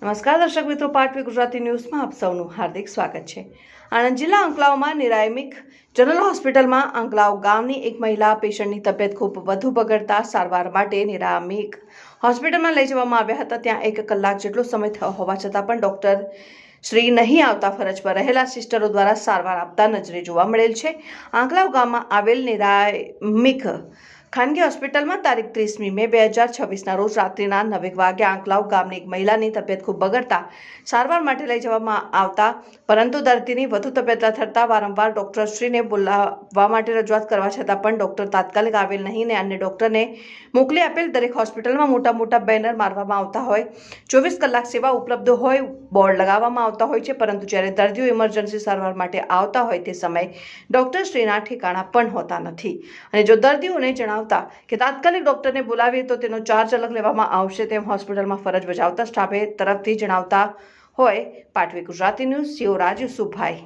નમસ્કાર દર્શક મિત્રો, પાટવી ગુજરાતી ન્યૂઝમાં આપ સૌનું હાર્દિક સ્વાગત છે। આણંદ જિલ્લા અંકલાવમાં નિરાયમિક જનરલ હોસ્પિટલમાં અંકલાવ ગામની એક મહિલા પેશન્ટની તબિયત ખૂબ વધુ બગડતા સારવાર માટે નિરાયમિક હોસ્પિટલમાં લઈ જવામાં આવ્યા હતા। ત્યાં 1 કલાક જેટલો સમય થયો હોવા છતાં પણ ડોક્ટર શ્રી નહીં આવતા ફરજ પર રહેલા સિસ્ટરો દ્વારા સારવાર આપતા નજરે જોવા મળેલ છે। અંકલાવ ગામમાં આવેલ નિરાયમિક ખાનગી હોસ્પિટલમાં તારીખ 30મી મે 2026ના રોજ રાત્રિના 9 વાગ્યે અંકલાવ ગામની એક મહિલાની તબિયત ખૂબ બગડતા સારવાર માટે લઈ જવામાં આવતા પરંતુ દર્દીની વધુ તબિયત થતા વારંવાર ડોક્ટરશ્રીને બોલાવવા માટે રજૂઆત કરવા છતાં પણ ડોક્ટર તાત્કાલિક આવેલ નહીં ને અન્ય ડોક્ટરને મોકલી આપેલ। દરેક હોસ્પિટલમાં મોટા બેનર મારવામાં આવતા હોય, 24 કલાક સેવા ઉપલબ્ધ હોય, બોર્ડ લગાવવામાં આવતા હોય છે, પરંતુ જ્યારે દર્દીઓ ઇમરજન્સી સારવાર માટે આવતા હોય તે સમયે ડોક્ટરશ્રીના ઠેકાણા પણ હોતા નથી અને જો દર્દીઓને જણાવતા કે તાત્કાલિક ડોક્ટરને બોલાવીએ તો તેનો ચાર્જ અલગ લેવામાં આવશે તેમ હોસ્પિટલમાં ફરજ બજાવતા સ્ટાફે તરફથી જણાવતા હોય। પાટવી ગુજરાતી ન્યૂઝ, શિવરાજ યુસુફભાઈ।